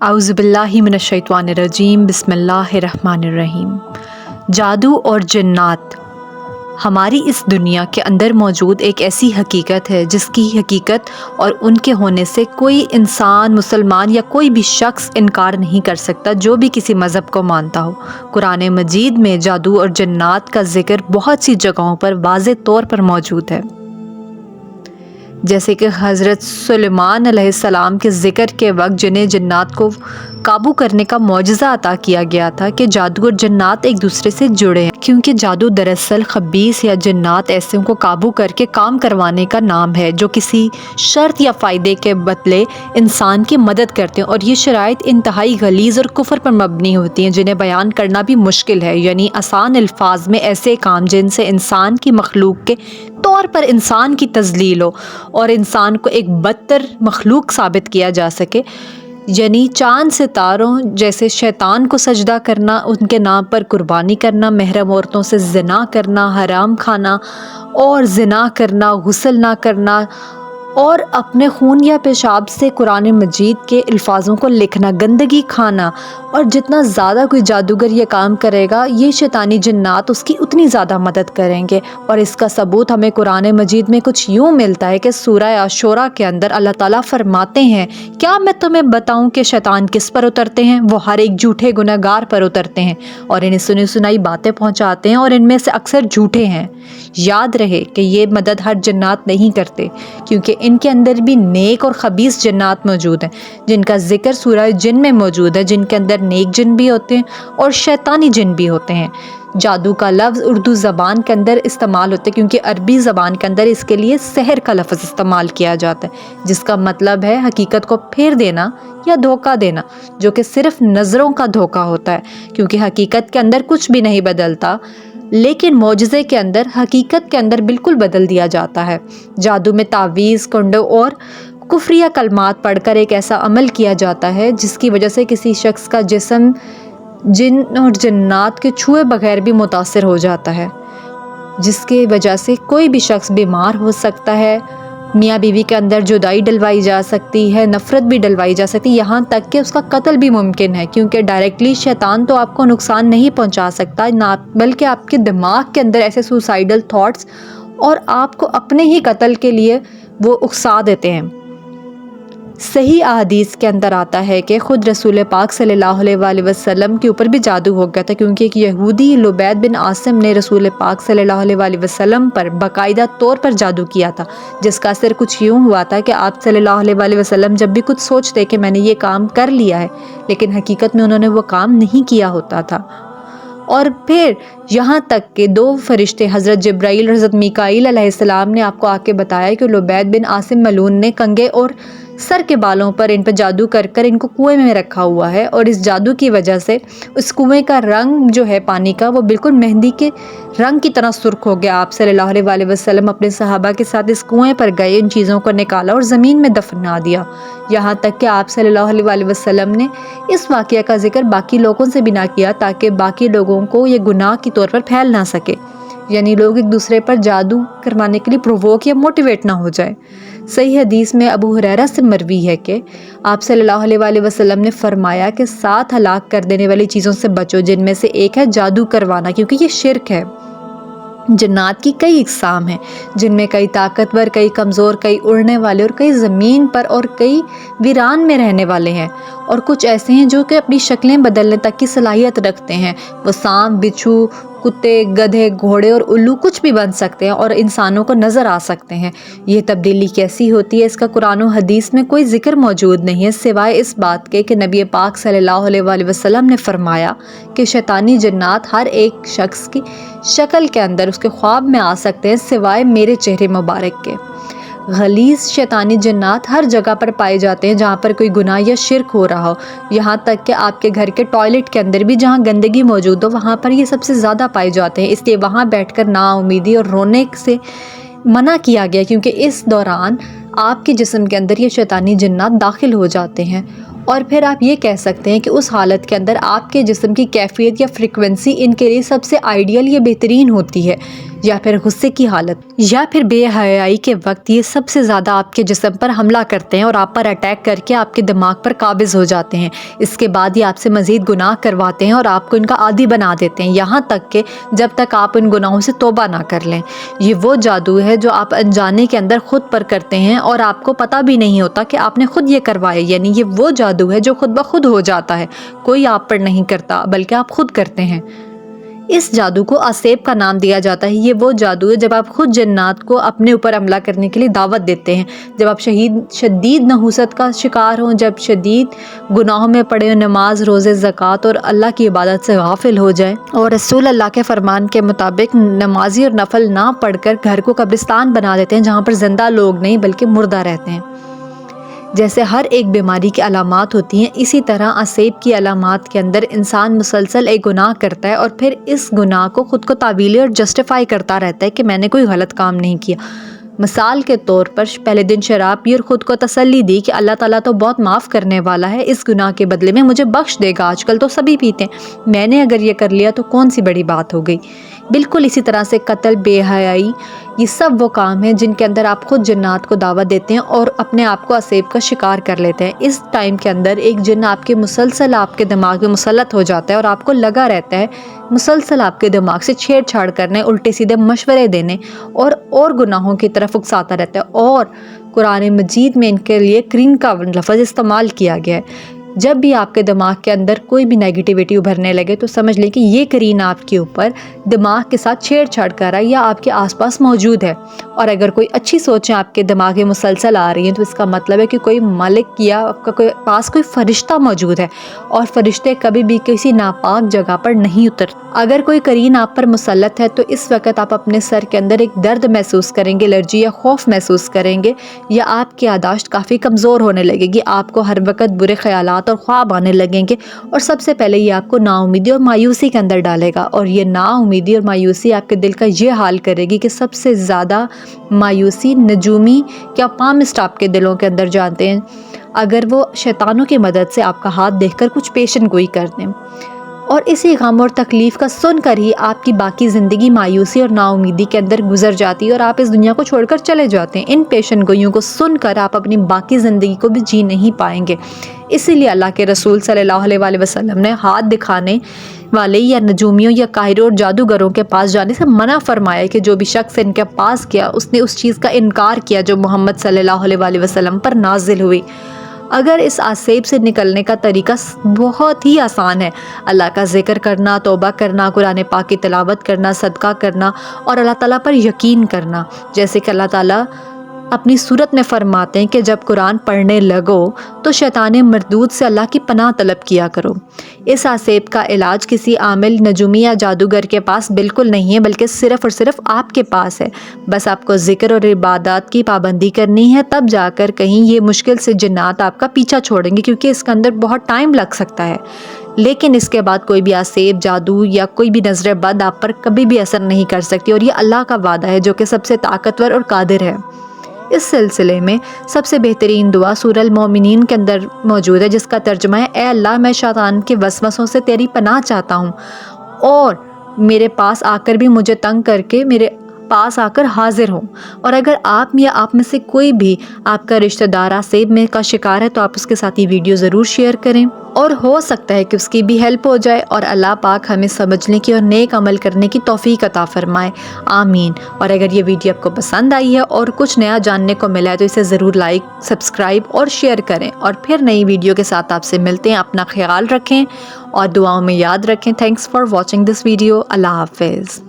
اعوذ باللہ من الشیطان الرجیم بسم اللہ الرحمن الرحیم۔ جادو اور جنات ہماری اس دنیا کے اندر موجود ایک ایسی حقیقت ہے جس کی حقیقت اور ان کے ہونے سے کوئی انسان، مسلمان یا کوئی بھی شخص انکار نہیں کر سکتا جو بھی کسی مذہب کو مانتا ہو۔ قرآن مجید میں جادو اور جنات کا ذکر بہت سی جگہوں پر واضح طور پر موجود ہے، جیسے کہ حضرت سلیمان علیہ السلام کے ذکر کے وقت جنہیں جنات کو قابو کرنے کا معجزہ عطا کیا گیا تھا کہ جادو اور جنات ایک دوسرے سے جڑے ہیں، کیونکہ جادو دراصل خبیث یا جنات ایسوں کو قابو کر کے کام کروانے کا نام ہے جو کسی شرط یا فائدے کے بدلے انسان کی مدد کرتے ہیں، اور یہ شرائط انتہائی غلیظ اور کفر پر مبنی ہوتی ہیں جنہیں بیان کرنا بھی مشکل ہے، یعنی آسان الفاظ میں ایسے کام جن سے انسان کی مخلوق کے طور پر انسان کی تذلیل ہو اور انسان کو ایک بدتر مخلوق ثابت کیا جا سکے، یعنی چاند ستاروں جیسے شیطان کو سجدہ کرنا، ان کے نام پر قربانی کرنا، محرم عورتوں سے زنا کرنا، حرام کھانا اور زنا کرنا، غسل نہ کرنا اور اپنے خون یا پیشاب سے قرآن مجید کے الفاظوں کو لکھنا، گندگی کھانا، اور جتنا زیادہ کوئی جادوگر یہ کام کرے گا یہ شیطانی جنات اس کی اتنی زیادہ مدد کریں گے۔ اور اس کا ثبوت ہمیں قرآن مجید میں کچھ یوں ملتا ہے کہ سورہ عاشوراء کے اندر اللہ تعالیٰ فرماتے ہیں، کیا میں تمہیں بتاؤں کہ شیطان کس پر اترتے ہیں؟ وہ ہر ایک جھوٹے گنہگار پر اترتے ہیں اور انہیں سنی سنائی باتیں پہنچاتے ہیں، اور ان میں سے اکثر جھوٹے ہیں۔ یاد رہے کہ یہ مدد ہر جنات نہیں کرتے، کیونکہ ان کے اندر بھی نیک اور خبیث جنات موجود ہیں جن کا ذکر سورہ جن میں موجود ہے، جن کے اندر نیک جن بھی ہوتے ہیں اور شیطانی جن بھی ہوتے ہیں۔ جادو کا لفظ اردو زبان کے اندر استعمال ہوتا ہے کیونکہ عربی زبان کے اندر اس کے لیے سحر کا لفظ استعمال کیا جاتا ہے، جس کا مطلب ہے حقیقت کو پھیر دینا یا دھوکہ دینا، جو کہ صرف نظروں کا دھوکہ ہوتا ہے، کیونکہ حقیقت کے اندر کچھ بھی نہیں بدلتا، لیکن معجزے کے اندر حقیقت کے اندر بالکل بدل دیا جاتا ہے۔ جادو میں تعویذ، کنڈوں اور کفریہ کلمات پڑھ کر ایک ایسا عمل کیا جاتا ہے جس کی وجہ سے کسی شخص کا جسم جن اور جنات کے چھوئے بغیر بھی متاثر ہو جاتا ہے، جس کی وجہ سے کوئی بھی شخص بیمار ہو سکتا ہے، میاں بیوی کے اندر جدائی ڈلوائی جا سکتی ہے، نفرت بھی ڈلوائی جا سکتی ہے، یہاں تک کہ اس کا قتل بھی ممکن ہے، کیونکہ ڈائریکٹلی شیطان تو آپ کو نقصان نہیں پہنچا سکتا، نہ بلکہ آپ کے دماغ کے اندر ایسے سوسائیڈل تھاٹس اور آپ کو اپنے ہی قتل کے لیے وہ اکسا دیتے ہیں۔ صحیح احادیث کے اندر آتا ہے کہ خود رسول پاک صلی اللہ علیہ وآلہ وسلم کے اوپر بھی جادو ہو گیا تھا، کیونکہ ایک یہودی لبید بن عاصم نے رسول پاک صلی اللہ علیہ وآلہ وسلم پر باقاعدہ طور پر جادو کیا تھا، جس کا اثر کچھ یوں ہوا تھا کہ آپ صلی اللہ علیہ وآلہ وسلم جب بھی کچھ سوچتے کہ میں نے یہ کام کر لیا ہے، لیکن حقیقت میں انہوں نے وہ کام نہیں کیا ہوتا تھا۔ اور پھر یہاں تک کہ دو فرشتے حضرت جبرائیل اور حضرت میکائیل علیہ السلام نے آپ کو آ کے بتایا کہ لبید بن عاصم ملعون نے کنگھے اور سر کے بالوں پر ان پہ جادو کر کر ان کو کنویں میں رکھا ہوا ہے، اور اس جادو کی وجہ سے اس کنویں کا رنگ جو ہے پانی کا وہ بالکل مہندی کے رنگ کی طرح سرخ ہو گیا۔ آپ صلی اللہ علیہ وآلہ وسلم اپنے صحابہ کے ساتھ اس کنویں پر گئے، ان چیزوں کو نکالا اور زمین میں دفنا دیا، یہاں تک کہ آپ صلی اللہ علیہ وآلہ وسلم نے اس واقعہ کا ذکر باقی لوگوں سے بھی نہ کیا تاکہ باقی لوگوں کو یہ گناہ کے طور پر پھیل نہ سکے، یعنی لوگ ایک دوسرے پر جادو کروانے کے لیے پرووک یا موٹیویٹ نہ ہو جائے۔ صحیح حدیث میں ابو ہریرہ سے مروی ہے کہ آپ صلی اللہ علیہ وآلہ وسلم نے فرمایا کہ 7 ہلاک کر دینے والی چیزوں سے بچو، جن میں سے ایک ہے جادو کروانا، کیونکہ یہ شرک ہے۔ جنات کی کئی اقسام ہیں، جن میں کئی طاقتور، کئی کمزور، کئی اڑنے والے اور کئی زمین پر اور کئی ویران میں رہنے والے ہیں، اور کچھ ایسے ہیں جو کہ اپنی شکلیں بدلنے تک کی صلاحیت رکھتے ہیں، وہ سانپ، بچھو، کتے، گدھے، گھوڑے اور الو کچھ بھی بن سکتے ہیں اور انسانوں کو نظر آ سکتے ہیں۔ یہ تبدیلی کیسی ہوتی ہے اس کا قرآن و حدیث میں کوئی ذکر موجود نہیں ہے، سوائے اس بات کے کہ نبی پاک صلی اللہ علیہ وآلہ وسلم نے فرمایا کہ شیطانی جنات ہر ایک شخص کی شکل کے اندر اس کے خواب میں آ سکتے ہیں سوائے میرے چہرے مبارک کے۔ غلیظ شیطانی جنات ہر جگہ پر پائے جاتے ہیں جہاں پر کوئی گناہ یا شرک ہو رہا ہو، یہاں تک کہ آپ کے گھر کے ٹوائلٹ کے اندر بھی جہاں گندگی موجود ہو وہاں پر یہ سب سے زیادہ پائے جاتے ہیں، اس لیے وہاں بیٹھ کر نا امیدی اور رونے سے منع کیا گیا، کیونکہ اس دوران آپ کے جسم کے اندر یہ شیطانی جنات داخل ہو جاتے ہیں۔ اور پھر آپ یہ کہہ سکتے ہیں کہ اس حالت کے اندر آپ کے جسم کی کیفیت یا فریکوینسی ان کے لیے سب سے آئیڈیل یا بہترین ہوتی ہے، یا پھر غصے کی حالت یا پھر بے حیائی کے وقت یہ سب سے زیادہ آپ کے جسم پر حملہ کرتے ہیں اور آپ پر اٹیک کر کے آپ کے دماغ پر قابض ہو جاتے ہیں۔ اس کے بعد یہ آپ سے مزید گناہ کرواتے ہیں اور آپ کو ان کا عادی بنا دیتے ہیں، یہاں تک کہ جب تک آپ ان گناہوں سے توبہ نہ کر لیں۔ یہ وہ جادو ہے جو آپ انجانے کے اندر خود پر کرتے ہیں اور آپ کو پتہ بھی نہیں ہوتا کہ آپ نے خود یہ کروایا، یعنی یہ وہ جادو ہے جو خود بخود ہو جاتا ہے، کوئی آپ پر نہیں کرتا بلکہ آپ خود کرتے ہیں۔ اس جادو کو اسیب کا نام دیا جاتا ہے۔ یہ وہ جادو ہے جب آپ خود جنات کو اپنے اوپر حملہ کرنے کے لیے دعوت دیتے ہیں، جب آپ شدید نحوست کا شکار ہوں، جب شدید گناہوں میں پڑے ہوں، نماز، روزے، زکوٰۃ اور اللہ کی عبادت سے غافل ہو جائیں اور رسول اللہ کے فرمان کے مطابق نمازی اور نفل نہ پڑھ کر گھر کو قبرستان بنا دیتے ہیں جہاں پر زندہ لوگ نہیں بلکہ مردہ رہتے ہیں۔ جیسے ہر ایک بیماری کی علامات ہوتی ہیں، اسی طرح اسیب کی علامات کے اندر انسان مسلسل ایک گناہ کرتا ہے اور پھر اس گناہ کو خود کو تعویلی اور جسٹیفائی کرتا رہتا ہے کہ میں نے کوئی غلط کام نہیں کیا۔ مثال کے طور پر پہلے دن شراب پی اور خود کو تسلی دی کہ اللہ تعالیٰ تو بہت معاف کرنے والا ہے، اس گناہ کے بدلے میں مجھے بخش دے گا، آج کل تو سبھی پیتے ہیں، میں نے اگر یہ کر لیا تو کون سی بڑی بات ہو گئی۔ بالکل اسی طرح سے قتل، بے حیائی، یہ سب وہ کام ہیں جن کے اندر آپ خود جنات کو دعوت دیتے ہیں اور اپنے آپ کو اسیب کا شکار کر لیتے ہیں۔ اس ٹائم کے اندر ایک جن آپ کے مسلسل آپ کے دماغ میں مسلط ہو جاتا ہے اور آپ کو لگا رہتا ہے مسلسل آپ کے دماغ سے چھیڑ چھاڑ کرنے، الٹے سیدھے مشورے دینے اور گناہوں کی طرف اکساتا رہتا ہے۔ اور قرآن مجید میں ان کے لیے کرین کا لفظ استعمال کیا گیا ہے۔ جب بھی آپ کے دماغ کے اندر کوئی بھی نیگیٹیوٹی ابھرنے لگے تو سمجھ لیں کہ یہ کرین آپ کے اوپر دماغ کے ساتھ چھیڑ چھاڑ کر رہا ہے یا آپ کے آس پاس موجود ہے۔ اور اگر کوئی اچھی سوچیں آپ کے دماغ میں مسلسل آ رہی ہیں تو اس کا مطلب ہے کہ کوئی ملک یا آپ کا پاس کوئی فرشتہ موجود ہے، اور فرشتے کبھی بھی کسی ناپاک جگہ پر نہیں اترتے۔ اگر کوئی کرین آپ پر مسلط ہے تو اس وقت آپ اپنے سر کے اندر ایک درد محسوس کریں گے، الرجی یا خوف محسوس کریں گے، یا آپ کی یادداشت کافی کمزور ہونے لگے گی، آپ کو ہر وقت برے خیالات اور خواب آنے لگیں گے، اور سب سے پہلے یہ آپ کو نا امیدی اور مایوسی کے اندر ڈالے گا۔ اور یہ نا امیدی اور مایوسی آپ کے دل کا یہ حال کرے گی کہ سب سے زیادہ مایوسی نجومی کیا پامسٹ آپ کے دلوں کے اندر جانتے ہیں، اگر وہ شیطانوں کی مدد سے آپ کا ہاتھ دیکھ کر کچھ پیشن گوئی کر دیں، اور اسی غم اور تکلیف کا سن کر ہی آپ کی باقی زندگی مایوسی اور نا امیدی کے اندر گزر جاتی ہے اور آپ اس دنیا کو چھوڑ کر چلے جاتے ہیں۔ ان پیشن گوئیوں کو سن کر آپ اپنی باقی زندگی کو بھی جی نہیں پائیں گے۔ اسی لیے اللہ کے رسول صلی اللہ علیہ وسلم نے ہاتھ دکھانے والے یا نجومیوں یا کاہروں اور جادوگروں کے پاس جانے سے منع فرمایا کہ جو بھی شخص ان کے پاس گیا اس نے اس چیز کا انکار کیا جو محمد صلی اللہ علیہ وسلم پر نازل ہوئی۔ اگر اس اسیب سے نکلنے کا طریقہ بہت ہی آسان ہے، اللہ کا ذکر کرنا، توبہ کرنا، قرآن پاک کی تلاوت کرنا، صدقہ کرنا اور اللہ تعالیٰ پر یقین کرنا، جیسے کہ اللہ تعالیٰ اپنی صورت میں فرماتے ہیں کہ جب قرآن پڑھنے لگو تو شیطان مردود سے اللہ کی پناہ طلب کیا کرو۔ اس اسیب کا علاج کسی عامل، نجومی یا جادوگر کے پاس بالکل نہیں ہے، بلکہ صرف اور صرف آپ کے پاس ہے۔ بس آپ کو ذکر اور عبادات کی پابندی کرنی ہے، تب جا کر کہیں یہ مشکل سے جنات آپ کا پیچھا چھوڑیں گے، کیونکہ اس کے اندر بہت ٹائم لگ سکتا ہے۔ لیکن اس کے بعد کوئی بھی اسیب، جادو یا کوئی بھی نظر بد آپ پر کبھی بھی اثر نہیں کر سکتی، اور یہ اللہ کا وعدہ ہے جو کہ سب سے طاقتور اور قادر ہے۔ اس سلسلے میں سب سے بہترین دعا سورہ المومنین کے اندر موجود ہے، جس کا ترجمہ ہے: اے اللہ، میں شیطان کے وسوسوں سے تیری پناہ چاہتا ہوں، اور میرے پاس آ کر بھی مجھے تنگ کر کے میرے پاس آ کر حاضر ہوں۔ اور اگر آپ یا آپ میں سے کوئی بھی آپ کا رشتہ دار اسیب میں کا شکار ہے تو آپ اس کے ساتھ یہ ویڈیو ضرور شیئر کریں، اور ہو سکتا ہے کہ اس کی بھی ہیلپ ہو جائے، اور اللہ پاک ہمیں سمجھنے کی اور نیک عمل کرنے کی توفیق عطا فرمائے، آمین۔ اور اگر یہ ویڈیو آپ کو پسند آئی ہے اور کچھ نیا جاننے کو ملا ہے تو اسے ضرور لائک، سبسکرائب اور شیئر کریں، اور پھر نئی ویڈیو کے ساتھ آپ سے ملتے ہیں۔ اپنا خیال رکھیں اور دعاؤں میں یاد رکھیں۔ Thanks for watching this video. اللہ حافظ۔